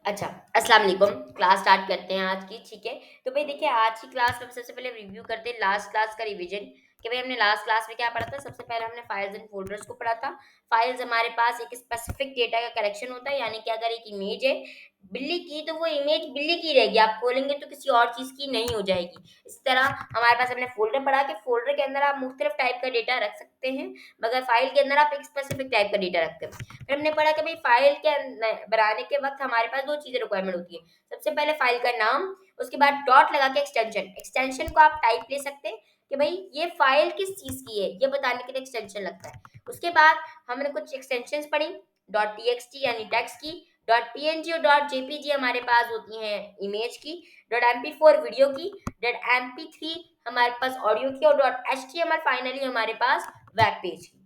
अच्छा, अस्सलाम वालेकुम। क्लास स्टार्ट करते हैं आज की, ठीक है? तो भई देखिए, आज की क्लास में सबसे पहले रिव्यू करते हैं लास्ट क्लास का रिवीजन कि भई हमने लास्ट क्लास में क्या पढ़ा था। सबसे पहले हमने फाइल्स एंड फ़ोल्डर्स को पढ़ा था। फाइल्स हमारे पास एक स्पेसिफिक डेटा का कलेक्शन होता है, यानी कि अगर एक इमेज है बिल्ली की, तो वो इमेज बिल्ली की रहेगी। आप खोलेंगे तो किसी और चीज़ की नहीं हो जाएगी। इसी तरह हमारे पास हमने फ़ोल्डर पढ़ा कि फ़ोल्डर के अंदर आप मुख्तलिफ टाइप का डेटा रख सकते हैं, मगर फाइल के अंदर आप एक स्पेसिफिक टाइप का डेटा रखते हैं। फिर हमने पढ़ा कि भाई फाइल के बनाने के वक्त हमारे पास दो चीजें रिक्वायरमेंट होती है। सबसे पहले फाइल का नाम, उसके बाद डॉट लगा के एक्सटेंशन। एक्सटेंशन को आप टाइप ले सकते हैं कि भाई ये फाइल किस चीज की है, ये बताने के लिए एक्सटेंशन लगता है। उसके बाद हमने कुछ एक्सटेंशन पढ़ी, डॉट टीएक्सटी यानी टेक्स्ट की, डॉट पीएनजी और डॉट जेपीजी हमारे पास होती हैं इमेज की, डॉट एमपी4 वीडियो की, डॉट एमपी3 हमारे पास ऑडियो की, और डॉट एचटीएमएल फाइनली हमारे पास वेब पेज की।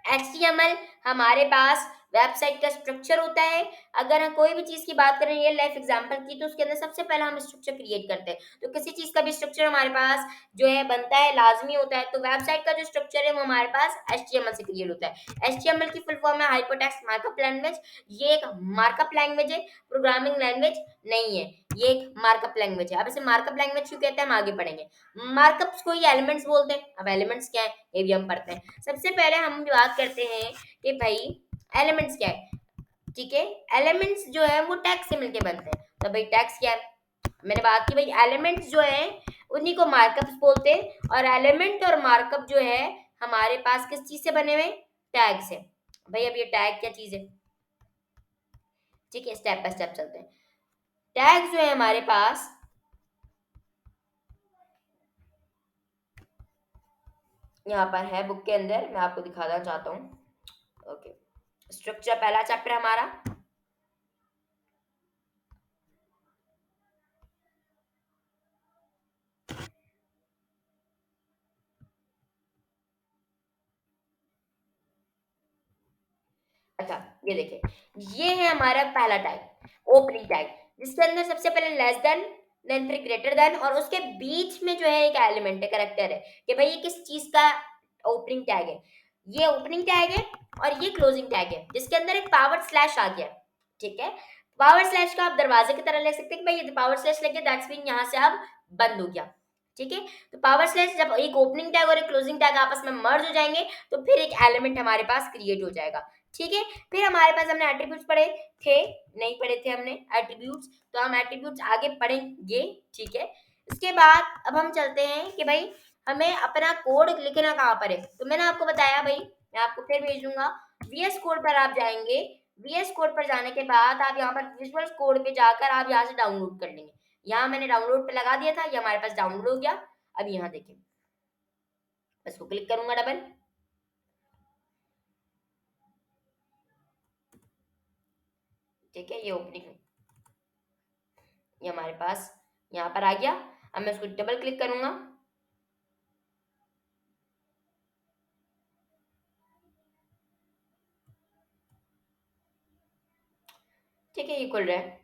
एचटीएमएल हमारे पास वेबसाइट का स्ट्रक्चर होता है। अगर हम कोई भी चीज़ की बात करें रियल लाइफ एग्जांपल की, तो उसके अंदर सबसे पहले हम स्ट्रक्चर क्रिएट करते हैं। तो किसी चीज़ का भी स्ट्रक्चर हमारे पास जो है बनता है, लाज़मी होता है। तो वेबसाइट का जो स्ट्रक्चर है वो हमारे पास एचटीएमएल से क्रिएट होता है। एचटीएमएल की फुल फॉर्म है हाइपरटेक्स्ट मार्कअप लैंग्वेज। ये एक मार्कअप लैंग्वेज है, प्रोग्रामिंग लैंग्वेज नहीं है। ये एक मार्कअप लैंग्वेज है। अब इसे मार्कअप लैंग्वेज क्यों कहते हैं, हम आगे पढ़ेंगे। मार्कअप्स को ही एलिमेंट्स बोलते हैं। अब एलिमेंट्स क्या है ये भी हम पढ़ते हैं। सबसे पहले हम बात करते हैं कि भाई एलिमेंट्स क्या है, ठीक है? एलिमेंट्स जो है वो टैग से मिलके बनते हैं। तो भाई टैग्स क्या है, मैंने बात की भाई एलिमेंट्स जो है उन्हीं को मार्कअप्स बोलते हैं। और एलिमेंट और मार्कअप जो है हमारे पास किस चीज से बने हुए, टैग से। भाई अब ये टैग क्या चीज है, ठीक है? स्टेप बाय स्टेप चलते हैं। टैग जो है हमारे पास, यहाँ पर है बुक के अंदर, मैं आपको दिखाना चाहता हूँ। ओके, स्ट्रक्चर पहला चैप्टर हमारा। अच्छा, ये देखिए, ये है हमारा पहला टैग, ओपनिंग टैग, जिसके अंदर सबसे पहले लेस देन फिर ग्रेटर देन, और उसके बीच में जो है एक एलिमेंट है, कैरेक्टर है कि भाई ये किस चीज का ओपनिंग टैग है। ये ओपनिंग टैग है और ये क्लोजिंग टैग है, जिसके अंदर एक पावर स्लैश आ गया, ठीक है? पावर स्लैश का आप दरवाजे की तरह ले सकते हैं कि भाई ये पावर स्लैश लग गया, दैट्स मीन यहाँ से अब बंद हो गया, ठीक है? तो पावर स्लैश जब एक ओपनिंग टैग और एक क्लोजिंग टैग आपस में मर्ज हो जाएंगे, तो फिर एक एलिमेंट हमारे पास क्रिएट हो जाएगा, ठीक है? फिर हमारे पास हमने एट्रीब्यूट्स पढ़े थे, नहीं पढ़े थे हमने एट्रीब्यूट्स, तो हम एट्रीब्यूट्स आगे पढ़ेंगे, ठीक है? इसके बाद अब हम चलते हैं कि भाई हमें अपना कोड लिखना कहाँ पर है। तो मैंने आपको बताया भाई, मैं आपको फिर भेज दूंगा, वीएस कोड पर आप जाएंगे। वीएस कोड पर जाने के बाद आप यहाँ पर विजुअल कोड पे जाकर आप यहाँ से डाउनलोड कर लेंगे। यहाँ मैंने डाउनलोड पे लगा दिया था, ये हमारे पास डाउनलोड हो गया। अब यहाँ देखिए, बस वो क्लिक करूंगा डबल, ठीक है? ये ओपनिंग, ये हमारे पास यहाँ पर आ गया। अब मैं इसको डबल क्लिक करूंगा, ठीक है? ये खुल रहा है।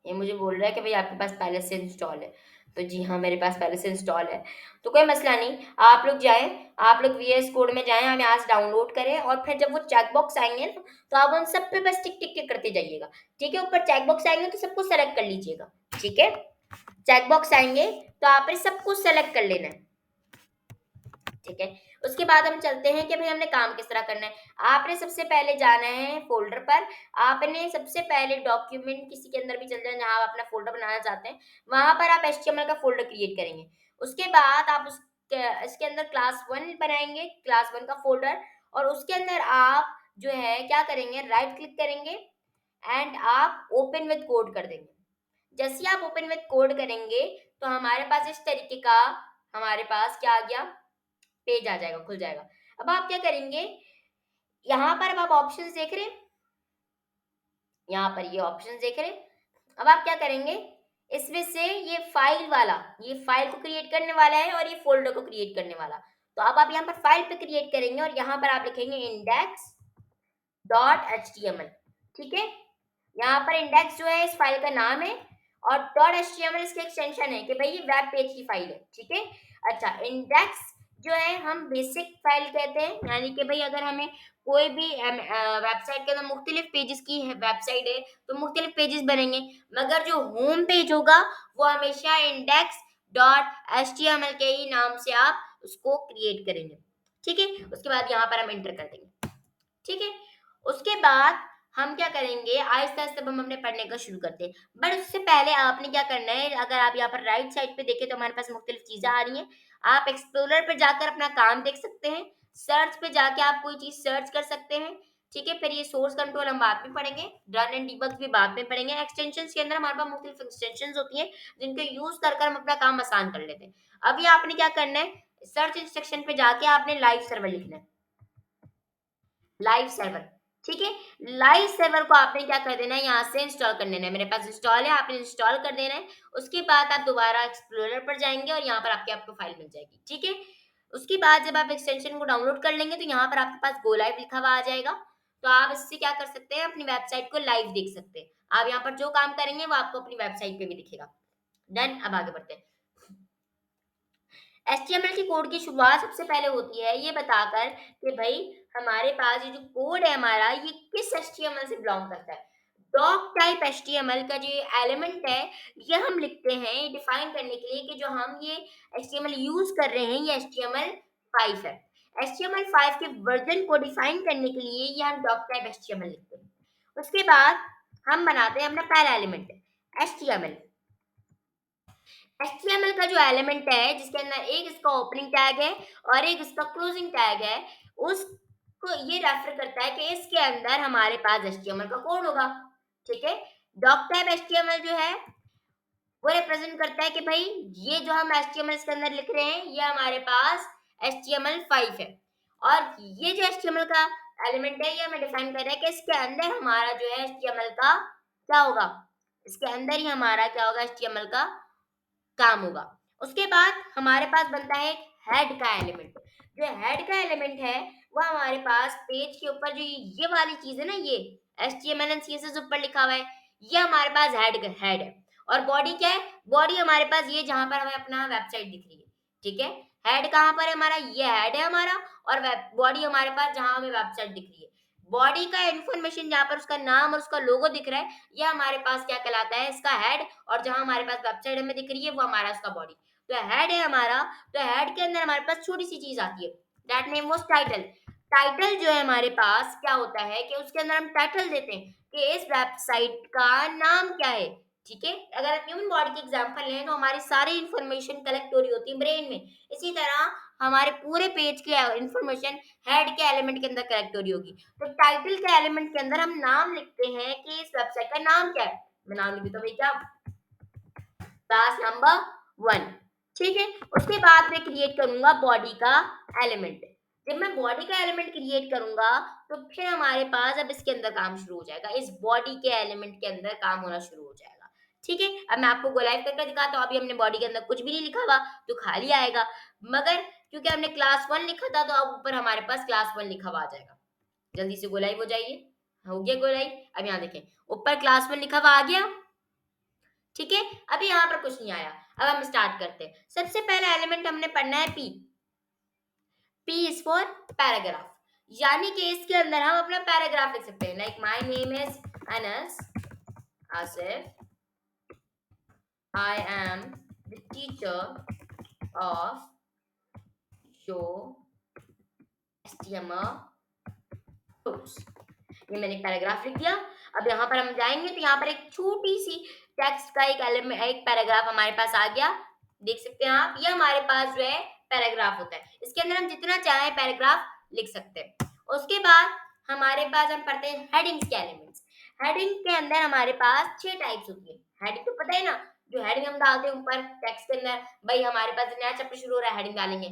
ये मुझे बोल रहा है कि भाई आपके पास पहले से इंस्टॉल है। तो जी हाँ, मेरे पास पहले से इंस्टॉल है। तो कोई मसला नहीं, आप लोग जाएँ, आप लोग वीएस कोड में जाएँ, हम यहाँ से डाउनलोड करें, और फिर जब वो चेक बॉक्स आएँगे ना, तो आप उन सब पे बस टिक, टिक, टिक करते जाइएगा, ठीक है? ऊपर चेक बॉक्स आएँगे तो सबको सेलेक्ट कर लीजिएगा, ठीक है? चेक बॉक्स आएँगे तो आपने सबको सेलेक्ट कर लेना है, ठीक है? उसके बाद हम चलते हैं कि भाई हमने काम किस तरह करना है। आपने सबसे पहले जाना है फ़ोल्डर पर, आपने सबसे पहले डॉक्यूमेंट किसी के अंदर भी चल जाए जहाँ आप अपना फ़ोल्डर बनाना चाहते हैं, वहाँ पर आप एचटीएमएल का फ़ोल्डर क्रिएट करेंगे। उसके बाद आप इसके अंदर क्लास 1 बनाएँगे, क्लास 1 का फ़ोल्डर, और उसके अंदर आप जो है क्या करेंगे, राइट क्लिक करेंगे एंड आप ओपन विद कोड कर देंगे। जैसे ही आप ओपन विद कोड करेंगे, तो हमारे पास इस तरीके का हमारे पास क्या आ गया, पेज आ जाएगा, खुल जाएगा। अब आप क्या करेंगे, यहाँ पर अब आप ऑप्शंस देख रहे हैं, यहाँ पर ये ऑप्शंस देख रहे हैं। अब आप क्या करेंगे, इसमें से ये फाइल वाला, ये फाइल को क्रिएट करने वाला है और ये फ़ोल्डर को क्रिएट करने वाला। तो अब आप यहाँ पर फाइल पे क्रिएट करेंगे और यहाँ पर आप लिखेंगे index.html, ठीक है। यहाँ पर इंडेक्स जो है इस फाइल का नाम है और डॉट एचटीएमएल इसका एक्सटेंशन है कि भाई ये वेब पेज की फाइल है, ठीक है। अच्छा, इंडेक्स जो है हम बेसिक फाइल कहते हैं, यानी कि भाई अगर हमें कोई भी वेबसाइट के अंदर मुख्तलिफ पेजेस की वेबसाइट है तो मुख्तलिफ पेजेस बनेंगे, मगर जो होम पेज होगा वो हमेशा इंडेक्स डॉट एचटीएमएल के ही नाम से आप उसको क्रिएट करेंगे, ठीक है। उसके बाद यहाँ पर हम एंटर कर देंगे, ठीक है। उसके बाद हम क्या करेंगे, आहिस्ता आहिस्ता हम अपने पढ़ने का शुरू करते हैं। बट उससे पहले आपने क्या करना है, अगर आप यहाँ पर राइट साइड पे देखें तो हमारे पास मुख्तलिफ चीजें आ रही हैं। आप एक्सप्लोरर पे जाकर अपना काम देख सकते हैं, सर्च पे जाके आप कोई चीज सर्च कर सकते हैं, ठीक है। फिर ये सोर्स कंट्रोल हम बाद में पढ़ेंगे, रन एंड डिबग भी बाद में पढ़ेंगे। एक्सटेंशंस के अंदर हमारे पास मुख्तलिफ एक्सटेंशंस होती हैं जिनके यूज कर हम अपना काम आसान कर लेते हैं। अभी आपने क्या करना है, सर्च इंस्ट्रक्शन पे जाके आपने लाइव सर्वर लिखना है, लाइव सर्वर, ठीक है। लाइव सर्वर को आपने क्या कर देना है, यहाँ से इंस्टॉल कर देना है। मेरे पास इंस्टॉल है, आपने इंस्टॉल कर देना है। उसके बाद आप दोबारा एक्सप्लोरर पर जाएंगे और यहाँ पर आपको फाइल मिल जाएगी, ठीक है। उसके बाद जब आप एक्सटेंशन को डाउनलोड कर लेंगे तो यहाँ पर आपके पास गो लाइव लिखा हुआ आ जाएगा। तो आप इससे क्या कर सकते हैं, अपनी वेबसाइट को लाइव देख सकते हैं। आप यहाँ पर जो काम करेंगे वो आपको अपनी वेबसाइट पे भी दिखेगा। डन, अब आगे बढ़ते हैं। एचटीएमएल की कोड की शुरुआत सबसे पहले होती है ये बताकर कि भाई हमारे पास ये जो कोड है हमारा ये किस एचटीएमएल से बिलोंग करता है। डॉक टाइप एचटीएमएल का जो एलिमेंट है ये हम लिखते हैं डिफाइन करने के लिए कि जो हम ये एचटीएमएल यूज कर रहे हैं ये एचटीएमएल 5 है। एचटीएमएल 5 के वर्जन को डिफाइन करने के लिए ये हम डॉक टाइप एचटीएमएल लिखते हैं। उसके बाद हम बनाते हैं अपना पहला एलिमेंट एचटीएमएल। एचटीएमएल का जो एलिमेंट है जिसके अंदर एक इसका ओपनिंग टैग है और एक इसका क्लोजिंग टैग है, उसको ये रेफर करता है कि इसके अंदर हमारे पास एचटीएमएल का कोड होगा, ठीक है। डॉक टाइप एचटीएमएल जो है वो रिप्रेजेंट करता है कि भाई ये जो हम एचटीएमएल इसके अंदर लिख रहे हैं ये हमारे पास एचटीएमएल 5 है और ये जो एचटीएमएल का एलिमेंट है ये हमें डिफाइन कर रहा है कि इसके अंदर हमारा जो है एचटीएमएल का क्या होगा, इसके अंदर ही हमारा क्या होगा, एचटीएमएल का काम होगा। उसके बाद हमारे पास बनता है एक हेड का एलिमेंट। जो हेड का एलिमेंट है वो हमारे पास पेज के ऊपर जो ये वाली चीज है ना, ये HTML एंड CSS ऊपर लिखा हुआ है, ये हमारे पास हेड है। और बॉडी क्या है, बॉडी हमारे पास ये जहां पर हमें अपना वेबसाइट दिख रही है, ठीक है। हेड कहाँ पर है हमारा, ये हेड है हमारा, और बॉडी हमारे पास जहां हमें वेबसाइट दिख रही है। बॉडी का इंफॉर्मेशन जहां पर उसका नाम और उसका लोगो दिख रहा है ये हमारे पास क्या कहलाता है, इसका हेड। और जहां हमारे पास वेबसाइट हमें दिख रही है वो हमारा उसका बॉडी। तो हेड है हमारा, तो हेड के अंदर हमारे पास छोटी सी चीज आती है, that name was title. Title जो है हमारे पास क्या होता है कि उसके अंदर हम टाइटल देते हैं कि इस वेबसाइट का नाम क्या है, ठीक है। अगर आप ह्यूमन बॉडी की एग्जांपल लें तो हमारी सारी इंफॉर्मेशन कलेक्ट हो रही होती है ब्रेन में, इसी तरह हमारे पूरे पेज की इंफॉर्मेशन हेड के एलिमेंट के अंदर कलेक्ट हो रही होगी। तो टाइटल के एलिमेंट के अंदर हम नाम लिखते हैं कि इस वेबसाइट का नाम क्या है। मैं नाम लिख देता हूँ, क्या, क्लास नंबर 1, ठीक है। उसके बाद मैं क्रिएट करूंगा बॉडी का एलिमेंट। जब मैं बॉडी का एलिमेंट क्रिएट करूंगा तो फिर हमारे पास अब इसके अंदर काम शुरू हो जाएगा, इस बॉडी के एलिमेंट के अंदर काम होना शुरू हो जाएगा, ठीक है। अब मैं आपको गोलाइव करके दिखाता हूँ। अभी हमने बॉडी के अंदर कुछ भी नहीं लिखा हुआ तो खाली आएगा, मगर क्योंकि हमने क्लास 1 लिखा था तो अब ऊपर हमारे पास क्लास 1 लिखा हुआ आ जाएगा। जल्दी से गोलाइव हो जाइए, हो गया गोलाइव। अब यहाँ देखें ऊपर क्लास 1 लिखा हुआ आ गया, ठीक है। अभी यहाँ पर कुछ नहीं आया। अब हम स्टार्ट करते हैं। सबसे पहला एलिमेंट हमने पढ़ना है P. P is for paragraph, यानी कि इसके अंदर हम अपना पैराग्राफ लिख सकते हैं, like my name is Anas Asif, I am the teacher of your HTML course. ये मैंने एक पैराग्राफ लिख दिया। अब यहाँ पर हम जाएंगे तो यहाँ पर एक छोटी सी टेक्स्ट का एक एलिमेंट, एक पैराग्राफ हमारे पास आ गया, देख सकते हैं आप। ये हमारे पास जो है पैराग्राफ होता है, इसके अंदर हम जितना चाहे पैराग्राफ लिख सकते हैं। उसके बाद हमारे पास हम पढ़ते हैं हेडिंग्स के एलिमेंट्स। हेडिंग के अंदर हमारे पास 6 टाइप्स होती है। हेडिंग तो पता है ना, जो हेडिंग हम डालते हैं ऊपर टेक्स्ट के अंदर, भाई हमारे पास नया चैप्टर शुरू हो रहा है हेडिंग डालेंगे,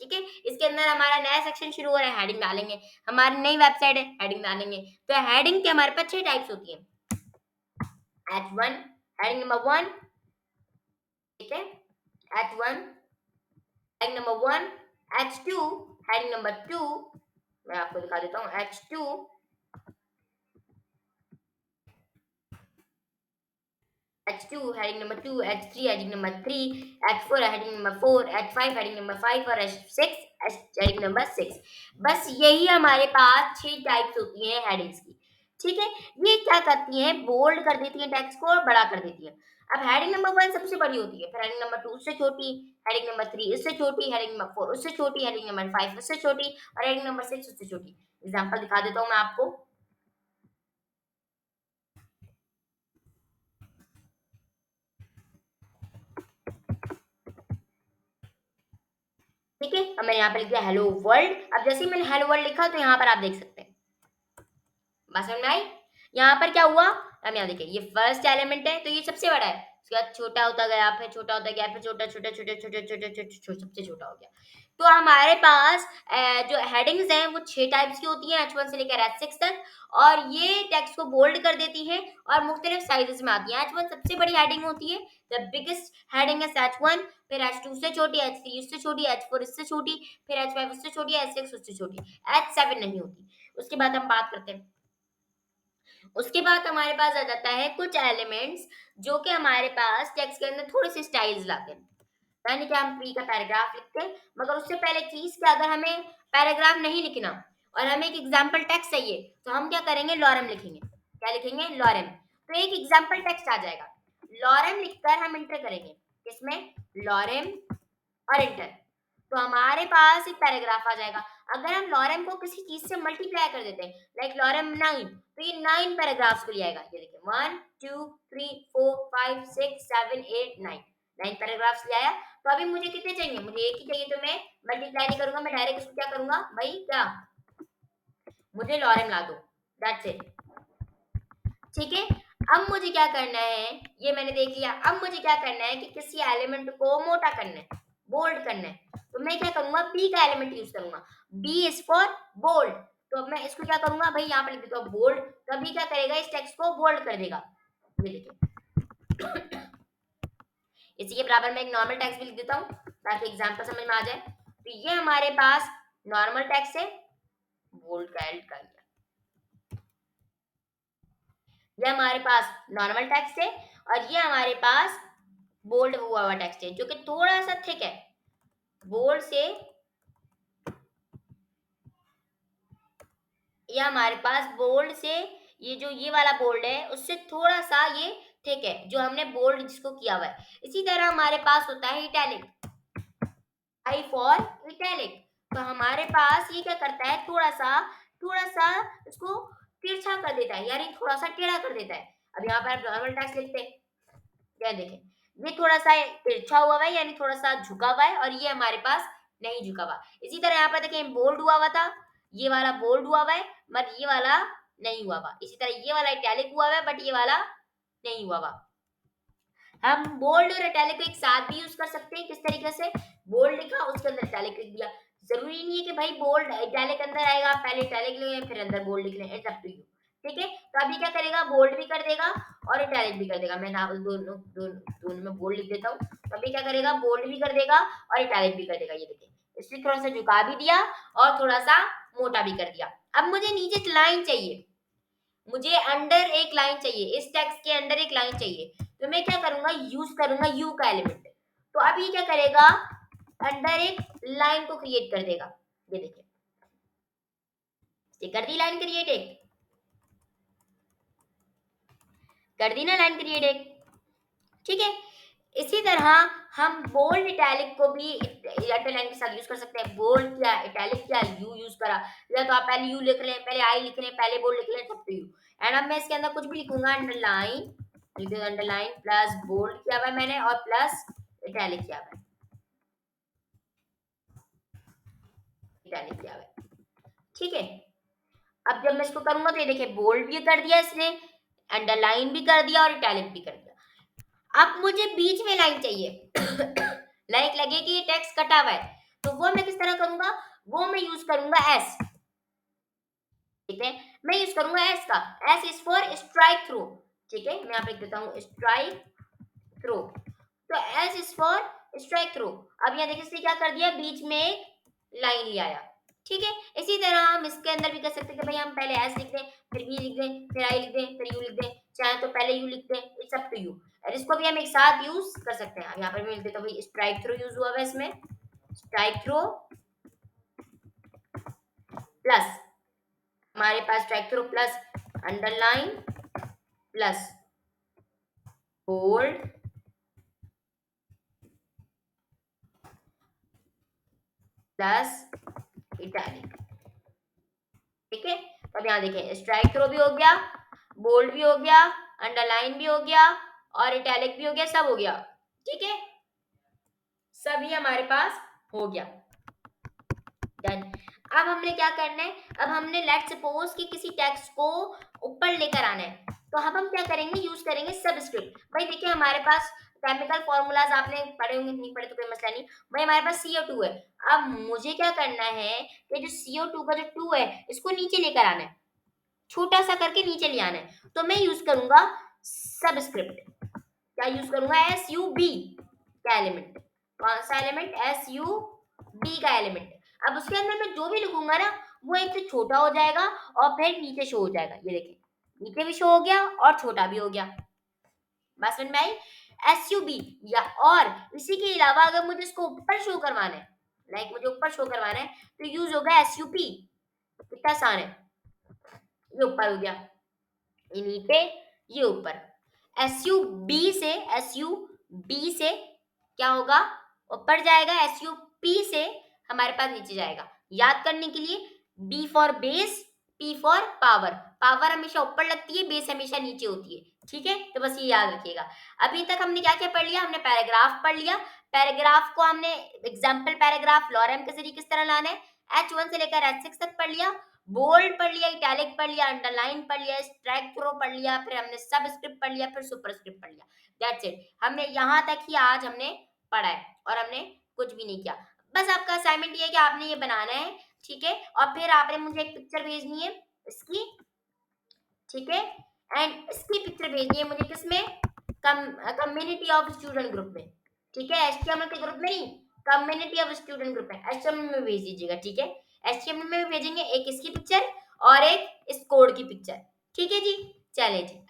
ठीक है। इसके अंदर हमारा नया सेक्शन शुरू हो रहा है हेडिंग डालेंगे, हमारी नई वेबसाइट है हेडिंग डालेंगे। तो हेडिंग के हमारे पास 6 टाइप्स होती है। H1 हेडिंग नंबर 1, ठीक है, H1 heading number 1, H2 heading number 2, मैं आपको दिखा देता हूँ H2 H2 heading number 2, H3 heading number 3, H4 heading number 4, H5 heading number 5 और H6 heading number 6। बस यही हमारे पास 6 टाइप्स होती हैं हेडिंग्स की। ठीक है, ये क्या करती हैं, बोल्ड कर देती हैं टेक्स्ट को और बड़ा कर देती हैं। अब हेडिंग नंबर 1 सबसे बड़ी होती है, फिर हेडिंग नंबर 2 उससे छोटी, हेडिंग नंबर 3 इससे छोटी, हेडिंग नंबर 4 उससे छोटी, हेडिंग नंबर 5 उससे छोटी और हेडिंग नंबर 6 उससे छोटी। एग्जांपल दिखा देता हूं मैं आपको। ठीक है, अब मैंने यहाँ पे लिख दिया हेलो वर्ल्ड। अब जैसे ही मैंने हेलो वर्ल्ड लिखा तो यहाँ पर आप देख सकते हैं, बात समझ में आई? यहाँ पर क्या हुआ, अब यहाँ देखिए ये फर्स्ट एलिमेंट है तो ये सबसे बड़ा है, उसके बाद छोटा होता गया, फिर छोटा होता गया, फिर छोटा छोटा छोटा छोटा छोटा छोटा सबसे छोटा हो गया। तो हमारे पास जो हेडिंग्स हैं वो 6 टाइप्स की होती हैं, H1 से लेकर H6 तक, और ये टेक्स्ट को बोल्ड कर देती है और मुख्तलिफ साइजेस में आती है। H1 सबसे बड़ी हेडिंग होती है, the biggest heading is H1, फिर H2 से छोटी, H3 उससे छोटी, H4 इससे छोटी, फिर H5 उससे छोटी, H6 उससे छोटी, H7 नहीं होती। उसके बाद हम बात करते हैं, उसके बाद हमारे पास आ जाता है कुछ एलिमेंट्स जो कि हमारे पास टेक्स्ट के अंदर थोड़े से स्टाइल्स लाते हैं, यानी कि हम प्री का पैराग्राफ लिखते हैं, मगर उससे पहले चीज कि अगर हमें पैराग्राफ नहीं लिखना और हमें एक एग्जांपल टेक्स्ट चाहिए तो हम क्या करेंगे, लॉरम लिखेंगे। क्या लिखेंगे, लॉरम। तो एक एग्जांपल टेक्स्ट आ जाएगा, लॉरम लिखकर हम इंटर करेंगे, किसमें, लॉरम और इंटर, तो हमारे पास एक पैराग्राफ आ जाएगा। अगर हम लॉरम को किसी चीज से मल्टीप्लाई कर देते हैं, लाइक लॉरम 9, तो ये 9 पैराग्राफ्स को ले आएगा। ये देखिए 1 2 3 4 5 6 7 8 9, 9 पैराग्राफ्स ले आया। तो अभी मुझे कितने चाहिए, मुझे एक ही चाहिए, तो मैं मल्टीप्लाई नहीं करूंगा, मैं डायरेक्ट इसको क्या करूंगा भाई, क्या, मुझे लॉरम ला दो, दैट्स इट। ठीक है, अब मुझे क्या करना है, ये मैंने देख लिया, अब मुझे क्या करना है कि किसी एलिमेंट को मोटा करना है, बोल्ड करना है, तो मैं क्या करूंगा, बी का एलिमेंट यूज करूंगा, बी इज फॉर बोल्ड। तो अब मैं इसको क्या करूंगा भाई, यहाँ पर लिख देता हूँ बोल्ड, तो अभी क्या करेगा, इस टेक्स्ट को बोल्ड कर देगा। ये देखिए इसी के बराबर में एक नॉर्मल टेक्स्ट भी लिख देता हूँ ताकि एग्जाम्पल समझ में आ जाए। तो ये हमारे पास नॉर्मल टेक्स्ट है, बोल्ड का एड कर दिया, ये हमारे पास नॉर्मल टेक्स्ट है, और ये हमारे पास बोल्ड हुआ हुआ टेक्स्ट है जो कि थोड़ा सा थिक है, बोल्ड से ये हमारे पास बोल्ड से, ये जो ये वाला बोल्ड है उससे थोड़ा सा ये थिक है, जो हमने बोल्ड जिसको किया हुआ है। इसी तरह हमारे पास होता है इटैलिक, आई फॉर इटैलिक, तो हमारे पास ये क्या करता है, थोड़ा सा इसको तिरछा कर देता है, यानी थोड़ा सा टेढ़ा कर देता है। अब यहाँ पर आप नॉर्मल टेक्स्ट लिखते हैं, क्या देखें ये थोड़ा सा तिरछा हुआ है, यानी थोड़ा सा झुका हुआ है, और ये हमारे पास नहीं झुका हुआ। इसी तरह यहाँ पर देखें बोल्ड हुआ हुआ था, ये वाला बोल्ड हुआ हुआ है बट ये वाला नहीं हुआ हुआ। इसी तरह ये वाला इटैलिक हुआ हुआ है बट ये वाला नहीं हुआ हुआ। हम बोल्ड और इटैलिक को एक साथ भी यूज कर सकते हैं, किस तरीके से, बोल्ड लिखा उसके अंदर इटैलिक लिख दिया। जरूरी नहीं है कि भाई बोल्ड इटैलिक अंदर आएगा, पहले इटैलिक लिखें फिर अंदर बोल्ड लिख लें, इट्स अप टू यू। ठीक है, तो अभी क्या करेगा, बोल्ड भी कर देगा और इटैलिक भी कर देगा। मैं दोनों दोनों में बोल्ड लिख देता हूँ, तो अभी क्या करेगा, बोल्ड भी कर देगा और इटैलिक भी कर देगा। ये देखिए इसने थोड़ा सा झुका भी दिया और थोड़ा सा मोटा भी कर दिया। अब मुझे नीचे लाइन चाहिए, मुझे अंडर एक लाइन चाहिए, इस टेक्स्ट के अंदर एक लाइन चाहिए, तो मैं क्या करूंगा, यूज करूंगा यू का एलिमेंट। तो अब ये क्या करेगा, अंदर एक लाइन को क्रिएट कर देगा। ये देखिए ये कर दी लाइन क्रिएट, एक कर दी ना लाइन क्रिएट एक। ठीक है, इसी तरह हम बोल्ड इटैलिक को भी अंडरलाइन के साथ यूज कर सकते हैं। बोल्ड किया, इटैलिक किया, यू यूज करा, या तो आप पहले यू लिख लें, पहले आई लिख लें, पहले बोल्ड लिख लें, सब तो यू। एंड अब मैं इसके अंदर कुछ भी लिखूंगा, अंडरलाइन, अंडरलाइन प्लस बोल्ड किया हुआ मैंने और प्लस इटैलिक किया हुआ, इटैलिक किया हुआ। ठीक है, अब जब मैं इसको करूंगा तो ये देखिए बोल्ड भी कर दिया इसने, अंडरलाइन भी कर दिया और इटैलिक भी कर दिया। अब मुझे बीच में लाइन चाहिए लाइक लगे कि ये टेक्स्ट कटा हुआ है, तो वो मैं किस तरह करूंगा, वो मैं यूज करूंगा एस। ठीक है, मैं यूज करूंगा एस का, S is for strike through. ठीक है, मैं यहाँ पे लिख देता हूँ स्ट्राइक थ्रू, तो S is for strike through. अब यहाँ देखिए इसने क्या कर दिया, बीच में एक लाइन ले आया। ठीक है, इसी तरह हम इसके अंदर भी कर सकते हैं कि भाई हम पहले एस लिख दें, फिर बी लिख दें, फिर आई लिख दें, फिर यू लिख दें, चाहे तो पहले यू लिख दें, इट्स अप टू यू। इसको भी हम एक साथ यूज कर सकते हैं। यहाँ पर मैं लिख देता हूँ भाई स्ट्राइक थ्रू यूज हुआ है इसमें, स्ट्राइक थ्रू प्लस, हमारे पास strike through plus underline plus bold plus italic. ठीक है, तो अब यहाँ देखें स्ट्राइक थ्रो भी हो गया, बोल्ड भी हो गया, अंडरलाइन भी हो गया और इटैलिक भी हो गया, सब हो गया। ठीक है, सभी हमारे पास हो गया। डन। अब हमने क्या करना है, अब हमने लेट सपोज कि किसी टेक्स्ट को ऊपर लेकर आना है, तो अब हम क्या करेंगे, यूज करेंगे सबस्क्रिप्ट। भाई देखिए हमारे पास केमिकल फॉर्मूलाज आपने पढ़े होंगे, नहीं पढ़े तो कोई मसला नहीं। भाई हमारे पास CO2 है, अब मुझे क्या करना है कि जो CO2 का जो 2 है इसको नीचे लेकर आना है, छोटा सा करके नीचे ले आना है, तो मैं यूज करूंगा सबस्क्रिप्ट। क्या यूज करूंगा, SUB का एलिमेंट। कौन सा एलिमेंट, SUB का एलिमेंट। अब उसके अंदर मैं जो भी लिखूंगा ना वो एक तो छोटा हो जाएगा और फिर नीचे शो हो जाएगा। ये देखिए नीचे भी शो हो गया और छोटा भी हो गया। बात समझ में आई, SUB। या और इसी के अलावा अगर मुझे इसको ऊपर शो करवाना है, लाइक मुझे ऊपर शो करवाना है, तो यूज होगा SUP। कितना आसान है, ये ऊपर हो गया, ये नीचे, ये ऊपर। SUB से क्या होगा, ऊपर जाएगा, SUP से हमारे पास नीचे जाएगा। याद करने के लिए B for base, P for power. Power हमेशा ऊपर लगती है, बेस हमेशा नीचे होती है। ठीक है, तो बस ये याद रखिएगा। अभी तक हमने क्या क्या पढ़ लिया, हमने पैराग्राफ पढ़ लिया। पैराग्राफ को हमने एग्जाम्पल पैराग्राफ लॉरेम के जरिए किस तरह लाना है, H1 से लेकर H6 तक पढ़ लिया। बोल्ड पढ़ लिया, इटैलिक पढ़ लिया, अंडरलाइन पढ़ लिया, स्ट्राइक थ्रो पढ़ लिया, फिर हमने सबस्क्रिप्ट पढ़ लिया, फिर सुपरस्क्रिप्ट पढ़ लिया। दैट्स इट, हमने यहाँ तक ही आज हमने पढ़ा है और हमने कुछ भी नहीं किया। बस आपका असाइनमेंट ये है कि आपने ये बनाना है, ठीक है, और फिर आपने मुझे एक पिक्चर भेजनी है इसकी, ठीक है, एंड इसकी पिक्चर भेजनी है मुझे किसमें, कम्युनिटी ऑफ स्टूडेंट ग्रुप में। ठीक है, HTML के ग्रुप में नहीं, कम्युनिटी ऑफ स्टूडेंट ग्रुप में HTML में भेज दीजिएगा। ठीक है, HTML में भी भेजेंगे, एक इसकी पिक्चर और एक इस कोड की पिक्चर। ठीक है जी, चले जी।